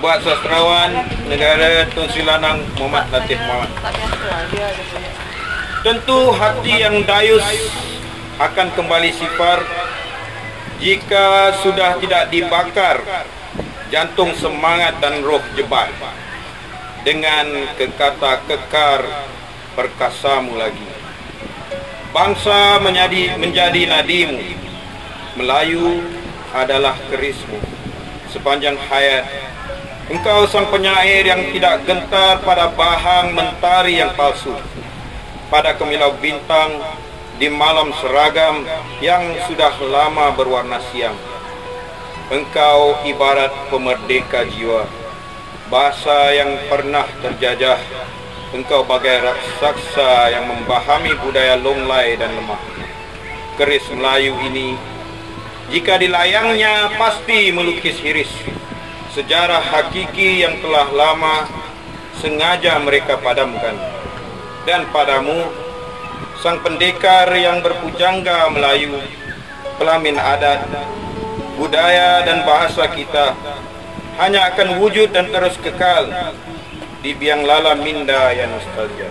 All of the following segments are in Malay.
buat sastrawan negara Tun Sri Lanang Muhammad Latif Muhammad. Tentu hati yang dayus akan kembali sifar jika sudah tidak dibakar jantung semangat dan roh jebat dengan kekata kekar perkasamu lagi. Bangsa menjadi nadimu, Melayu adalah kerismu. Sepanjang hayat engkau sang penyair yang tidak gentar pada bahang mentari yang palsu, pada kemilau bintang di malam seragam yang sudah lama berwarna siang. Engkau ibarat pemerdeka jiwa, bahasa yang pernah terjajah. Engkau bagai raksasa yang memahami budaya longlai dan lemah. Keris Melayu ini, jika dilayangnya pasti melukis hiris sejarah hakiki yang telah lama sengaja mereka padamkan. Dan padamu, sang pendekar yang berpujangga Melayu, pelamin adat, budaya dan bahasa kita hanya akan wujud dan terus kekal di biang lala minda yang nostalgia.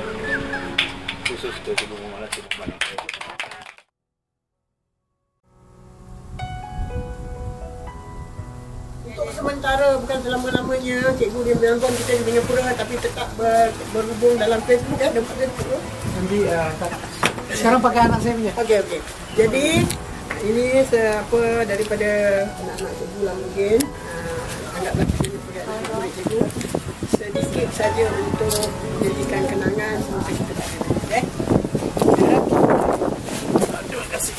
Khusus ke Ibu Muhammad Latif. Untuk sementara, bukan selama-lamanya, cikgu dia menonton kita di Singapura, tapi tetap berhubung dalam Facebook kan, dapat Facebook. Nanti sekarang pakai anak saya punya. Okey. Jadi ini apa daripada anak-anak cikgu lah mungkin. Anggaplah ini murid cikgu. Sedikit saja untuk menjadikan kenangan semasa kita tak kenal. Terima kasih.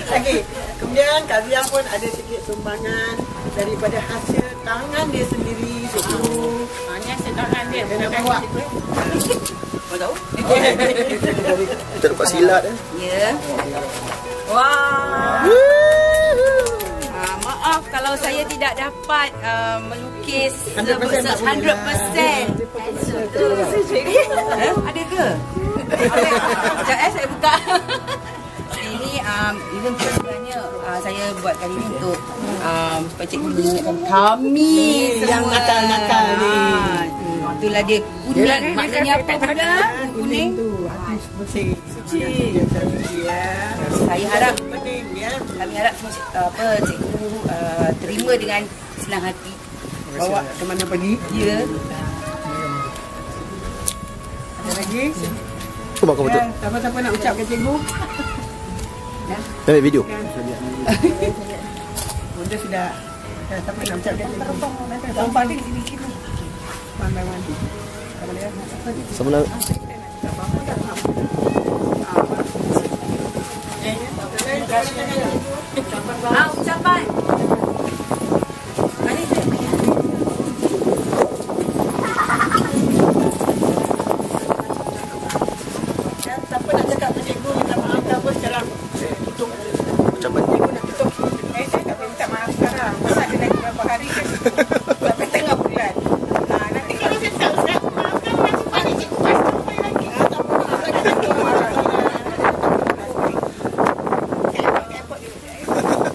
Okey, kemudian Kak Ziang pun ada sedikit sumbangan daripada hasil tangan dia sendiri, cikgu. Hanya setangan dia, bukan buat. cikgu. Kau tahu? Kita dapat silat Ya. Wah. Maaf kalau saya tidak dapat melukis 100%. Ada ke? Sekejap saya buka. Ini sebenarnya saya buat kali ini untuk cikgu mengingatkan kami yang nakal-nakal ni. Itulah dia kuning, maknanya apa pula? Kuning. Bersih, suci. Saya harap Penting ya. kami harap cikgu terima dengan senang hati. Bawa ke mana pergi? Ya. Ada lagi? Kau makan betul. Siapa-siapa nak ucap ke cikgu? Ambil video. Bunda sudah. Siapa nak ucap ke cikgu? Sampai di sini. One by one. Sama nak. Ucapan. Siapa nak cakap ke cikgu minta maaf ke apa sekarang? Tutup. Ucapan. Cikgu nak tutup. Saya tak boleh minta maaf sekarang. Pasal ada lagi beberapa hari kan? Sampai tengah bulan. Nanti kalau saya tak ucap maafkan masih balik cikgu pasti sampai lagi. Tak apa.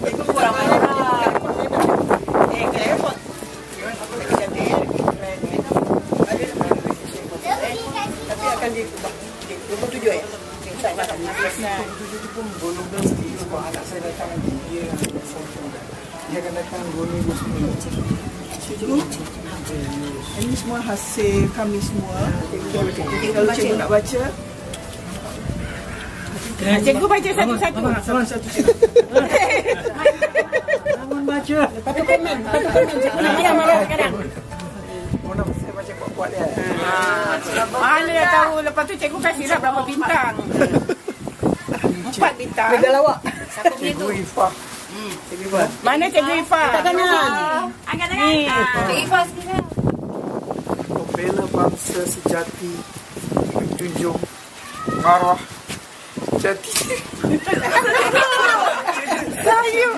Cikgu kurang marah. Ke airport. Apa lagi cantik ya? Ada. Tapi akan di 27 ya? Tak nak. Itu pun belum mesti sebab anak saya datang nanti dia akan datang 2009. Ini semua hasil kami semua. Kalau cikgu nak baca, Cikgu baca satu-satu. sama satu cikgu. Jangan baca. Patut komen. Cikgu nak marah sekarang. Mana saya baca kuat-kuat dia. Mana dah tahu. Lepas tu cikgu kasihlah berapa bintang. 4 bintang. Beda lawak. Siapa punya tu? Cikgu Ifah. Cikgu Ifah. Mana cikgu Ifah? Tak kanan. Angkat tangan. Cik Ifah sekarang. Pembela bangsa sejati, junjung marwah jati. Sayang.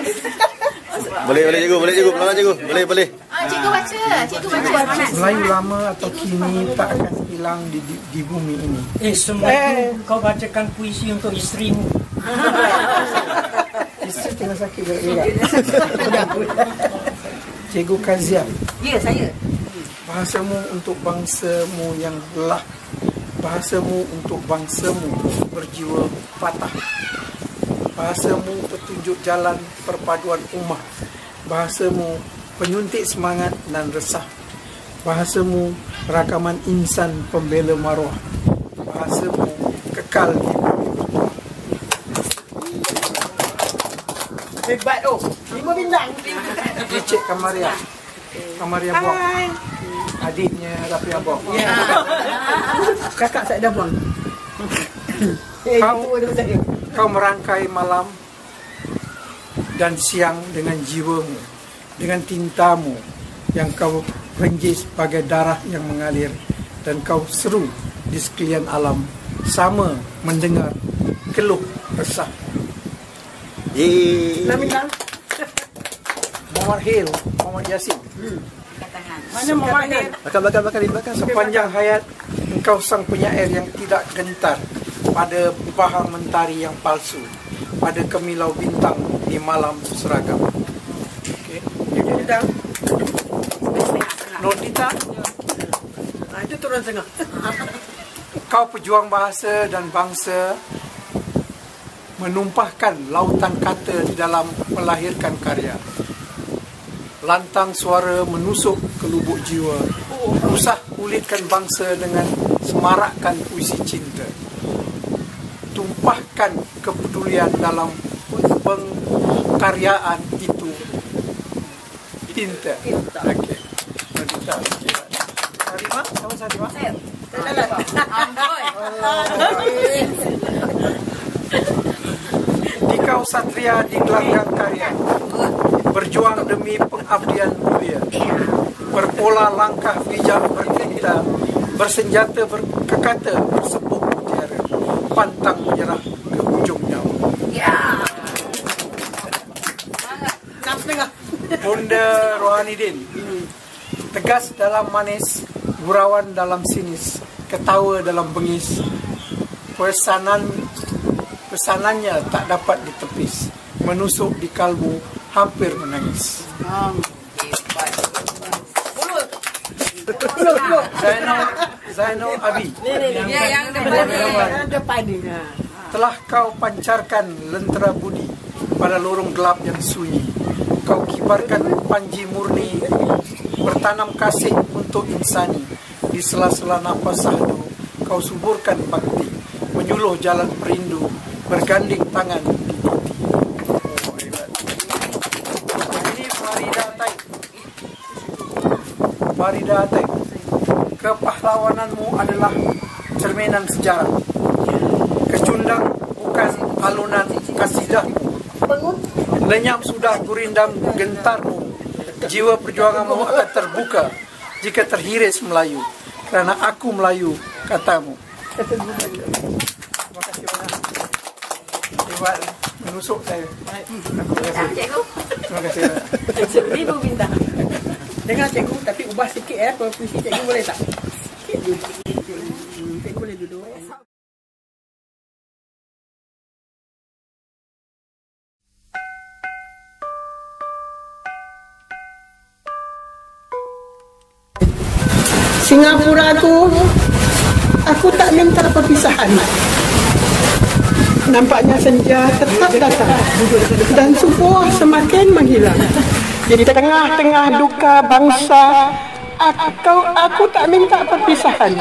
Boleh cikgu, pelan cikgu. Boleh. Cikgu baca. Cikgu baca. Melayu lama atau kini tak akan hilang di bumi ini. Semua itu kau bacakan puisi untuk isterimu. Isteri tengah sakit juga. Cikgu Kazia, Ya, saya. bahasamu untuk bangsamu yang belah, bahasamu untuk bangsamu berjiwa patah, bahasamu petunjuk jalan perpaduan ummah, bahasamu penyuntik semangat dan resah, bahasamu rakaman insan pembela maruah, bahasamu kekal di bumi bertuah. Hebat tu. 5 bintang. Encik Kamaria, Kamaria Buang, adiknya Rafi Abang. Ya. Kakak saya dah buang. Kau- Itu ada saya. Kau merangkai malam dan siang dengan jiwamu, dengan tintamu yang kau renjis sebagai darah yang mengalir, dan kau seru di sekalian alam sama mendengar keluh resah. Yeay. 6 bintang. Muhammad Hil, Muhammad Yasin, Mana mamanya? Bakar di belakang. sepanjang hayat engkau sang penyair yang tidak gentar pada bahan mentari yang palsu, pada kemilau bintang di malam seragam. Okey. 7 bintang. Nordita, Itu turun tengah. kau pejuang bahasa dan bangsa, menumpahkan lautan kata di dalam melahirkan karya. Lantang suara menusuk ke lubuk jiwa, usah kulitkan bangsa dengan semarakkan puisi cinta. Tumpahkan kepedulian dalam pengkaryaan itu tinta. Okey. Nordita. Sarima, sama Sarima. Dikau satria di gelanggang karya, berjuang demi pengabdian mulia, berpola langkah bijak bertinta, bersenjata berkekata, bersepuh mutiara, pantang menyerah ke ujung nyawa. Ya. 6,5. Bunda Rohanidin, tegas dalam manis, gurauan dalam sinis, ketawa dalam bengis, pesanannya tak dapat ditepis, menusuk di kalbu, hampir menangis. Zainal Abi, Ya, yang depan ni. Yang depan ni. telah kau pancarkan lentera budi pada lorong gelap yang sunyi. Kau kibarkan panji murni, bertanam kasih untuk insani. Di sela-sela nafas sahdu, kau suburkan bakti, menyuluh jalan perindu, berganding tangan di titi. Oh, hebat. Ini Farida Taib. Farida Taib, kepahlawananmu adalah cerminan sejarah. Kecundang bukan alunan kasidah. Lenyap sudah gurindam gentarmu. Jiwa perjuanganmu akan terbuka jika terhiris Melayu, kerana aku Melayu, katamu. Terima kasih banyak. Hebat, menusuk saya. Terima kasih. Terima kasih banyak. 1,000 bintang. Dengar cikgu, tapi ubah sikit puisi cikgu boleh tak? Sikit je. Cikgu boleh duduk. Singapura aku tak minta perpisahan. Nampaknya senja tetap datang dan subuh semakin menghilang. Di tengah-tengah duka bangsa, aku tak minta perpisahan.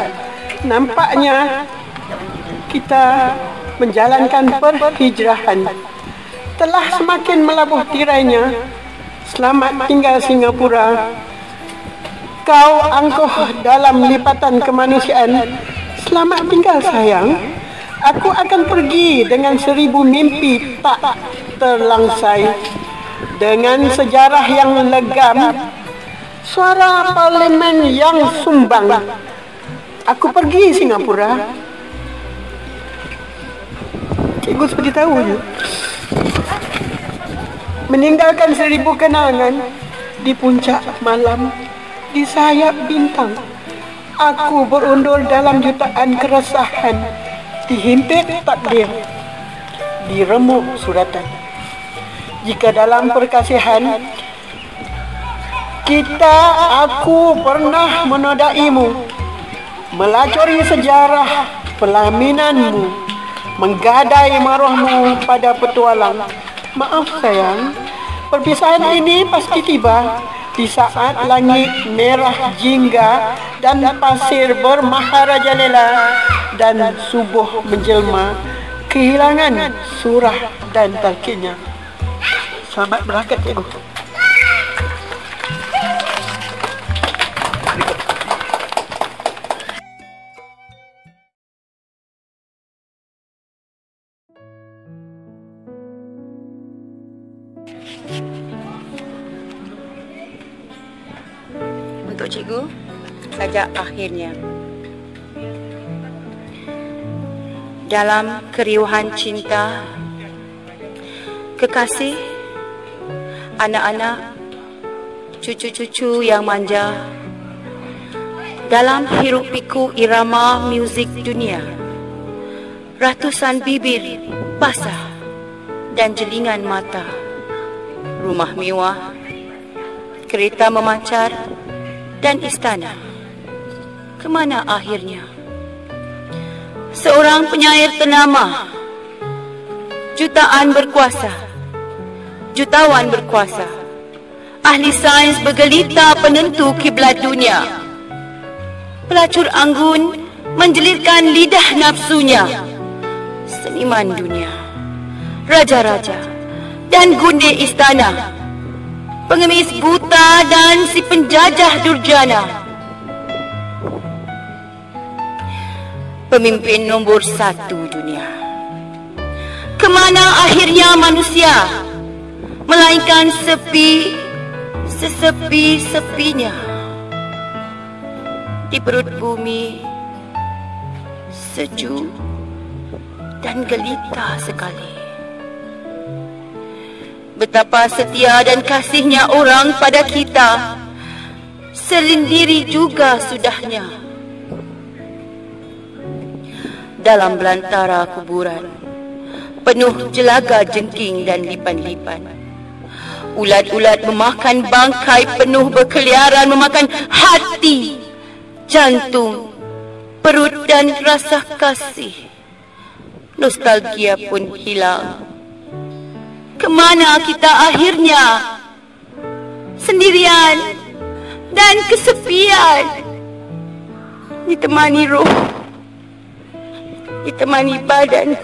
Nampaknya kita menjalankan perhijrahan. Telah semakin melabuh tirainya. Selamat tinggal Singapura. Kau angkuh dalam lipatan kemanusiaan. Selamat tinggal sayang. Aku akan pergi dengan 1000 mimpi tak terlangsai. Dengan sejarah yang legam, suara parlimen yang sumbang. Aku pergi Singapura. Cikgu seperti tahu je. Meninggalkan 1000 kenangan di puncak malam, di sayap bintang. Aku berundur dalam jutaan keresahan, dihimpit takdir, diremuk suratan. jika dalam perkasihan aku pernah menodaimu, melacuri sejarah pelaminanmu, menggadai maruahmu pada petualang. Maaf sayang, perpisahan ini pasti tiba di saat langit merah jingga dan pasir bermaharajalela dan subuh menjelma, kehilangan surah dan talqinnya. Selamat berangkat, cikgu. Untuk cikgu, sajak akhirnya. Dalam keriuhan cinta, kekasih, anak-anak, cucu-cucu yang manja, dalam hiruk pikuk irama muzik dunia, ratusan bibir basah dan jelingan mata, rumah mewah, kereta memancar, dan istana. Kemana akhirnya? Seorang penyair ternama, jutaan berkuasa, jutawan berkuasa, ahli sains bergelita penentu kiblat dunia, pelacur anggun menjelirkan lidah nafsunya, seniman dunia, raja-raja dan gunde istana, pengemis buta dan si penjajah durjana, pemimpin nombor 1 dunia. Kemana akhirnya manusia, melainkan sepi, sesepi-sepinya di perut bumi, sejuk dan gelita sekali. Betapa setia dan kasihnya orang pada kita, sendiri juga sudahnya. Dalam belantara kuburan, penuh jelaga jengking dan lipan-lipan, ulat-ulat memakan bangkai penuh berkeliaran, memakan hati, jantung, perut dan rasa kasih. Nostalgia pun hilang. Kemana kita akhirnya? Sendirian dan kesepian, ditemani roh, ditemani badan,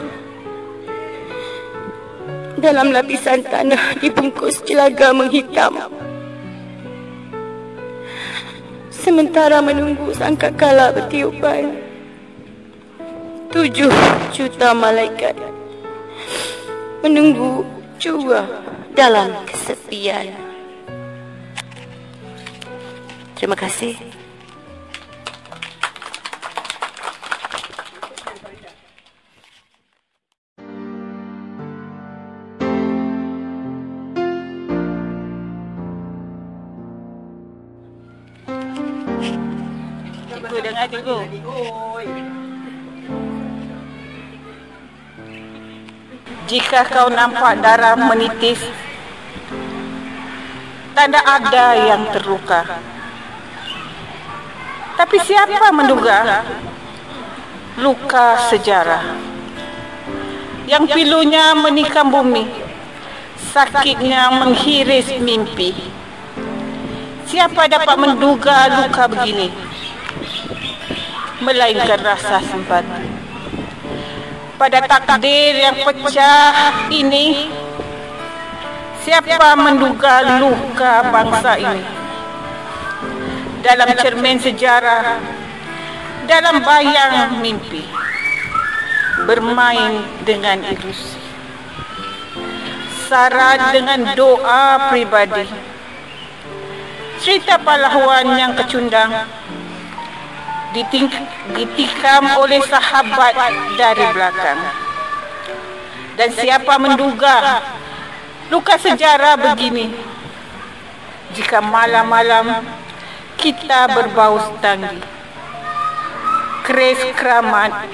dalam lapisan tanah dibungkus jelaga menghitam. Sementara menunggu sangkakala bertiupan, 7 juta malaikat menunggu jua dalam kesepian. Terima kasih. Cikgu, dengar cikgu. Jika kau nampak darah menitis, tanda ada yang terluka. Tapi siapa menduga luka sejarah yang pilunya menikam bumi, sakitnya menghiris mimpi. Siapa dapat menduga luka begini, melainkan rasa simpati pada takdir yang pecah ini. Siapa menduga luka bangsa ini dalam cermin sejarah, dalam bayang mimpi, bermain dengan ilusi, syarat dengan doa pribadi, cerita pahlawan yang kecundang ditikam oleh sahabat dari belakang. Dan siapa menduga luka sejarah begini, jika malam-malam kita berbaus tanggi, keris keramat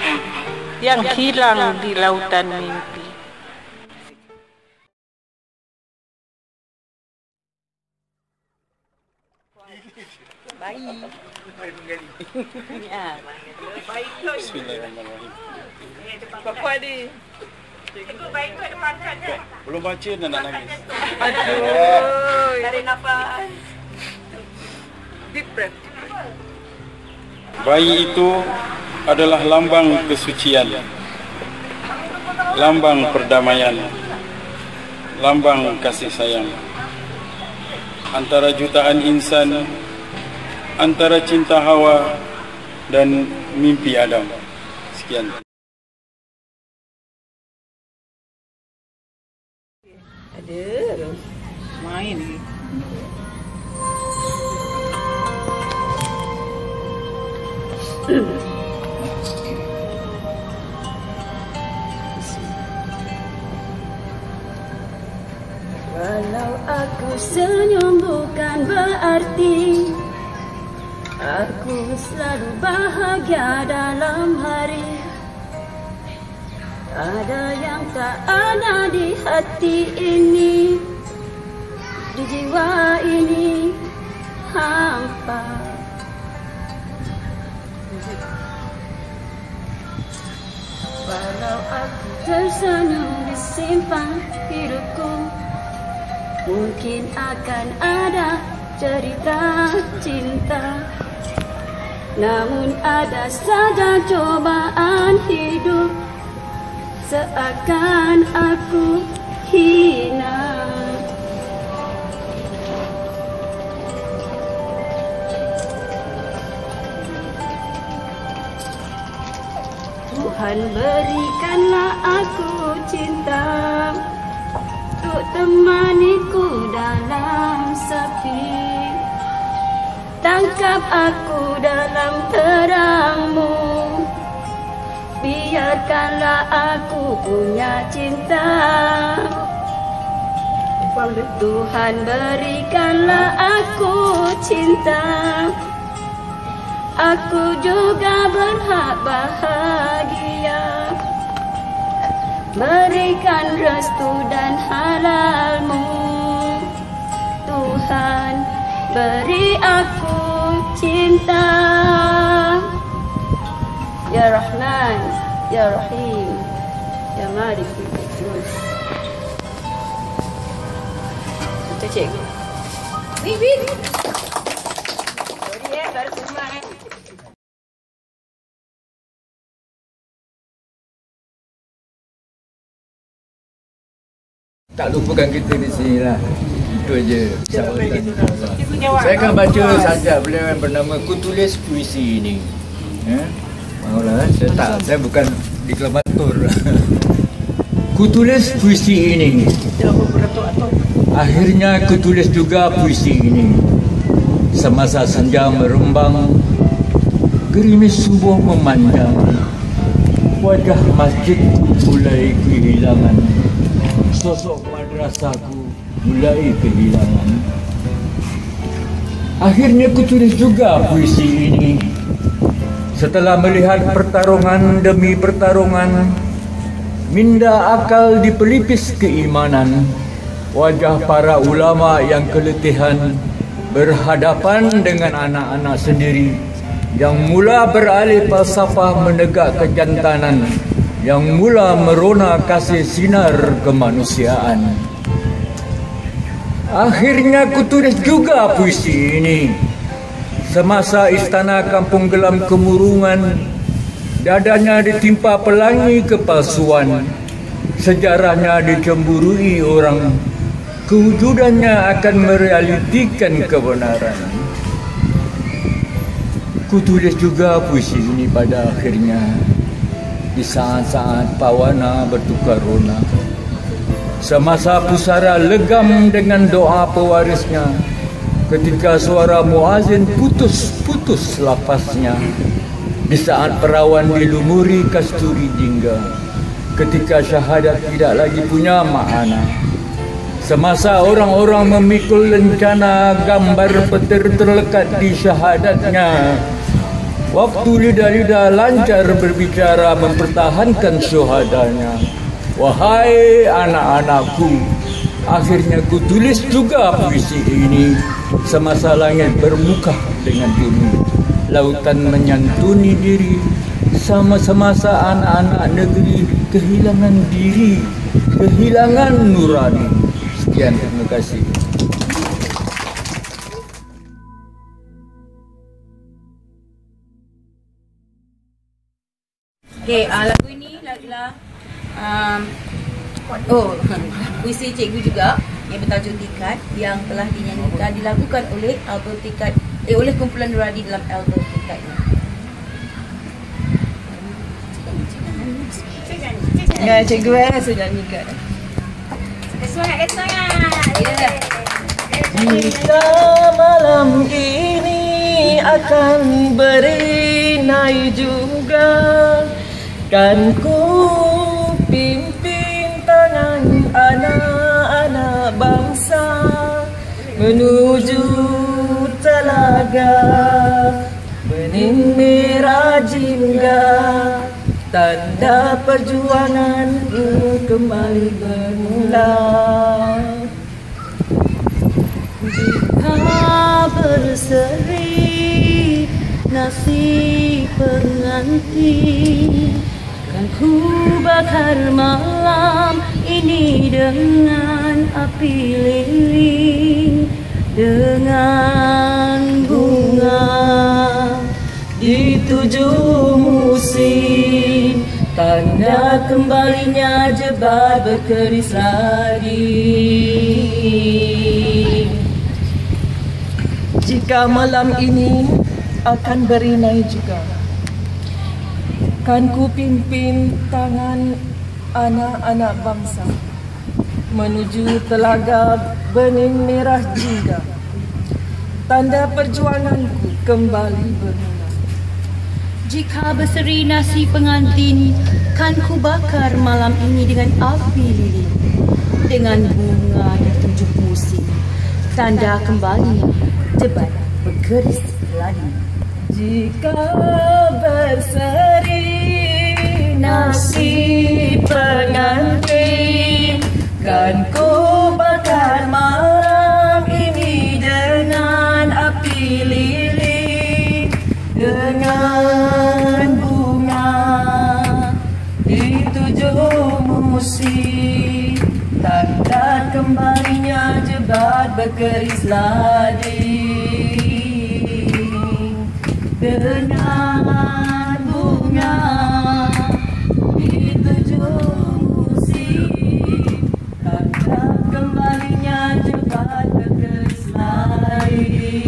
yang hilang di lautan mimpi. Ya. Bismillahirrahmanirrahim. Bapak ni. Belum baca dan nak nangis. Aduh. Tarik nafas. Deep breath. Bayi itu adalah lambang kesucian, lambang perdamaian, lambang kasih sayang antara jutaan insan, antara cinta Hawa dan mimpi Adam. Sekian. Ada. Main. Walau aku senyum bukan berarti aku selalu bahagia dalam hari. Ada yang tak ada di hati ini, di jiwa ini hampa. Walau aku tersenyum di simpang hidupku, mungkin akan ada cerita cinta. Namun ada saja cobaan hidup, seakan aku hina. Tuhan berikanlah aku cinta untuk temaniku dalam sepi. Tangkap aku dalam terangmu, biarkanlah aku punya cinta. Tuhan berikanlah aku cinta, aku juga berhak bahagia. Berikan restu dan halalmu, Tuhan beri aku cinta. Ya Rahman, Ya Rahim, Ya Malik. Itu cikgu. Win. Sorry baru semua Tak lupakan kita di sini lah. Itu aja. Saya akan baca sajak beliau yang bernama Kutulis Puisi ini. Maulah, saya bukan deklamator. Kutulis puisi ini. Akhirnya kutulis juga puisi ini. Semasa senja merembang, gerimis subuh memanjang, wajah masjidku mulai kehilangan, sosok madrasahku mulai kehilangan. Akhirnya kutulis juga puisi ini. Setelah melihat pertarungan demi pertarungan, minda akal di pelipis keimanan, wajah para ulama yang keletihan berhadapan dengan anak-anak sendiri yang mula beralih falsafah menegak kejantanan, yang mula merona kasih sinar kemanusiaan. Akhirnya kutulis juga puisi ini. Semasa istana kampung gelam kemurungan, dadanya ditimpa pelangi kepalsuan, sejarahnya dicemburui orang, kewujudannya akan merealitikan kebenaran. Kutulis juga puisi ini pada akhirnya, di saat-saat pawana bertukar rona, semasa pusara legam dengan doa pewarisnya, ketika suara muazin putus-putus lafaznya, di saat perawan dilumuri kasturi jingga, ketika syahadat tidak lagi punya makna, semasa orang-orang memikul lencana gambar petir terlekat di syahadatnya, waktu lidah-lidah lancar berbicara mempertahankan syuhadanya. Wahai anak-anakku, akhirnya kutulis juga puisi ini. semasa langit bermuka dengan bumi, lautan menyantuni diri, sama semasa anak-anak negeri kehilangan diri, kehilangan nurani. Sekian, terima kasih. Okey, lagu ini adalah puisi cikgu juga yang bertajuk Tikad, yang telah dinyanyikan, dilakukan oleh album Tikad, oleh kumpulan Nurani dalam album Tikad. Ya, cikgu sudah nyanyikan. Semangat. Ya. Jika malam ini akan berinai juga, kan ku pimpin tangan anak-anak bangsa menuju telaga bening merah jingga, tanda perjuangan kembali bermula. Jika berseri nasi pengantin, kan ku bakar malam ini dengan api lilin, dengan bunga di 7 musim, tanda kembalinya Jebat berkeris lagi. Jika malam ini akan berinai juga, kan ku pimpin tangan anak-anak bangsa menuju telaga bening merah jingga, tanda perjuanganku kembali bermula. Jika berseri nasi pengantin, kan ku bakar malam ini dengan api lilin, dengan bunga di 7 musim, tanda kembalinya Jebat berkeris lagi. Jika berseri nasi pengantin, kan ku bakar malam ini dengan api lilin, dengan bunga di 7 musim, tanda kembalinya Jebat berkeris lagi. Dengan bunga di 7 musim, tanda kembalinya Jebat berkeris lagi.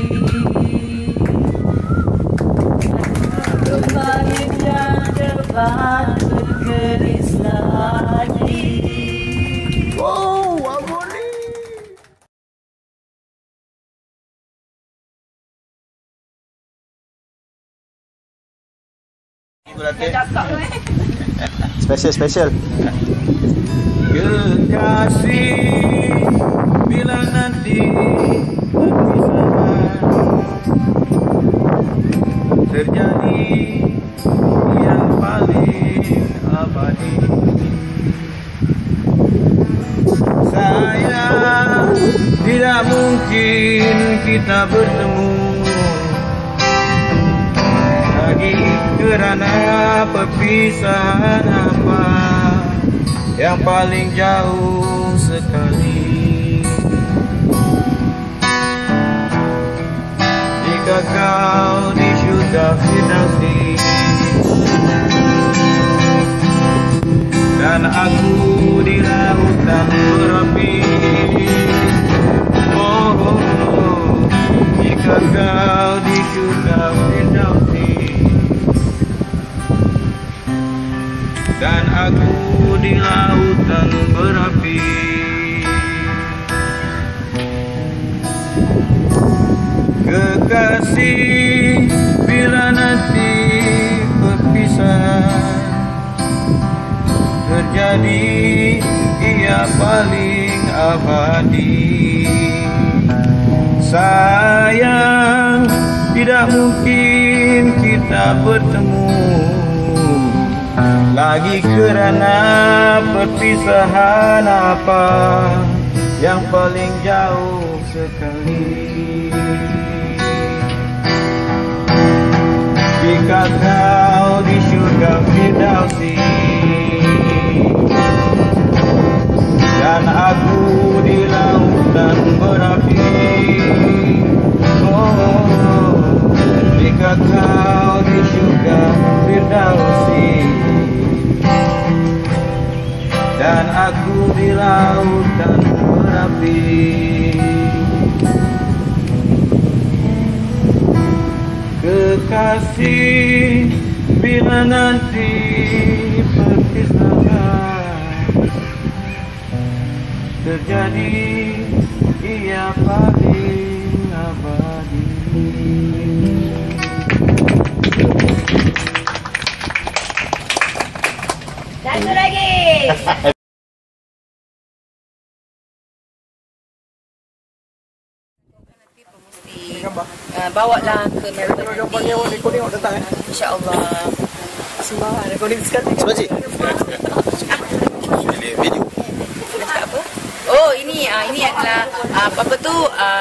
Kembalinya Jebat berkeris lagi. Wow, Aboni. Spesial. Kekasih, bila nanti perpisahan terjadi yang paling abadi, sayang, tidak mungkin kita bertemu lagi kerana perpisahan apa yang paling jauh sekali. Jika kau di syurga Firdausi dan aku di lautan berapi, jika kau di syurga Firdausi dan aku di lautan berapi, kekasih, bila nanti perpisahan terjadi, ia paling abadi. Sayang, tidak mungkin kita bertemu lagi kerana perpisahan apa yang paling jauh sekali. Jika kau di surga Firdausi dan aku di lautan berapi, oh, jika kau di surga Firdausi dan aku di lautan berapi, kekasih, bila nanti perpisahan terjadi, ia paling abadi. Satu lagi. Bawa lah ke Melbourne nanti. InsyaAllah. Sembah recording sekali. Sebaji. Video. Apa? Oh, ini adalah apa tu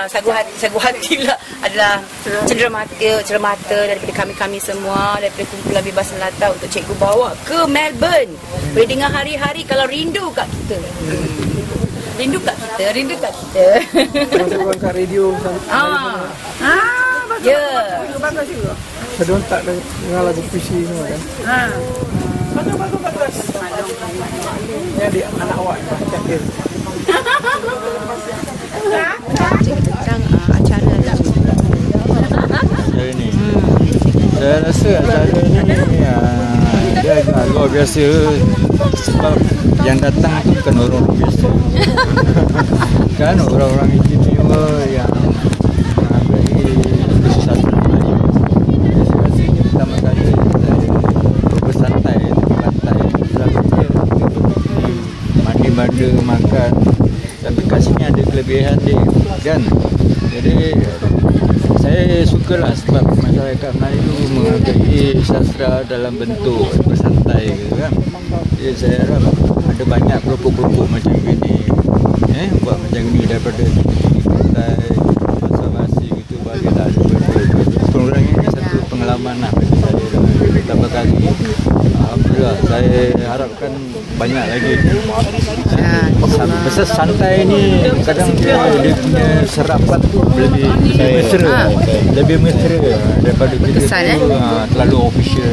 sagu hati lah, adalah cenderamata daripada kami semua, daripada kumpulan Bebas Melata untuk cikgu bawa ke Melbourne. Boleh dengar hari-hari kalau rindu kat kita. Rindu kat kita. Masuk kat radio Bagus. Ya. Bagus juga. Sedang tak dengar lagu puisi semua kan. Bagus. Ini adik anak awak Cakir. Tentang acara Hari ni saya rasa acara ni dia agak luar biasa sebab yang datang tu bukan orang biasa. Kan orang-orang istimewa yang mengambil satu Melayu. Saya rasa ini pertama kali saya bersantai di pantai. Selalunya mandi-mandi, makan. Tapi kat sini ada kelebihan dia kan. Jadi saya sukalah sebab masyarakat Melayu menghargai sastra dalam bentuk bersantai gitu kan. Jadi saya harap ada banyak kelompok-kelompok macam ini buat macam ni daripada pantai konservasi gitu, bagilah pengurangannya satu pengalaman lah bagi saya pertama kali. Alhamdulillah, saya harapkan banyak lagi. Besar santai ni kadang dia punya serapan tu lebih mesra daripada kita tu terlalu official.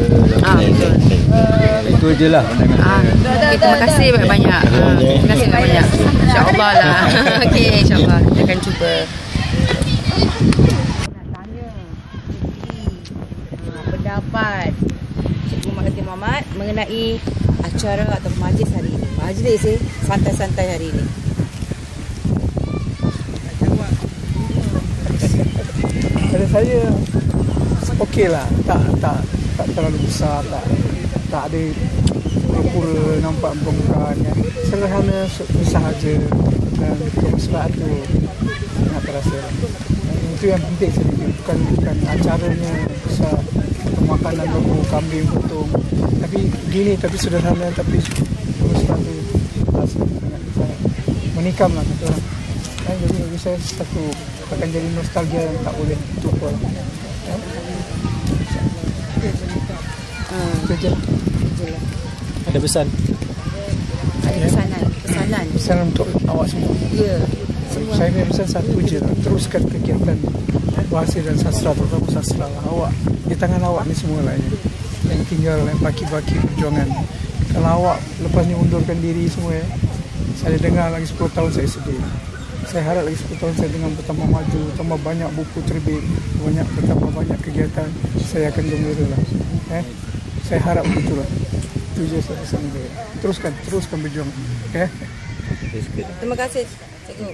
Itu je lah pandangan saya. Terima kasih banyak-banyak. Terima kasih banyak-banyak. InsyaAllah lah. Okey, insyaAllah kita akan cuba. Nak tanya pendapat Cikgu Mahathir Mohamad mengenai acara atau majlis hari ini. Majlis santai-santai hari ini. Pada saya okey lah, tak terlalu besar, tak ada pura-pura nampak pembukaan kan. Sederhana sahaja dan kemesraan tu nak terasa. Itu yang penting sedikit, bukan acaranya besar, makanan logo, kambing potong. Tapi gini, tapi sederhana, tapi kemesraan tu terasa sangat menikam lah kata orang. Jadi bagi saya satu akan jadi nostalgia yang tak boleh lupa. Kerja. Ada pesan? Ada pesanan untuk awak semua. Ya. Saya punya pesan satu je, teruskan kegiatan bahasa dan sastra, terutama sastra lah. Awak, di tangan awak ni semua lah yang tinggal, yang baki-baki perjuangan. Kalau awak lepas ni undurkan diri semua saya dengar lagi 10 tahun saya sedih. Saya harap lagi 10 tahun saya dengan bertambah maju, bertambah banyak buku terbit, bertambah banyak kegiatan, saya akan gembira lah. Saya harap betul lah. Itu je saya pesan dia. Teruskan berjuang. Terima kasih, Cikgu.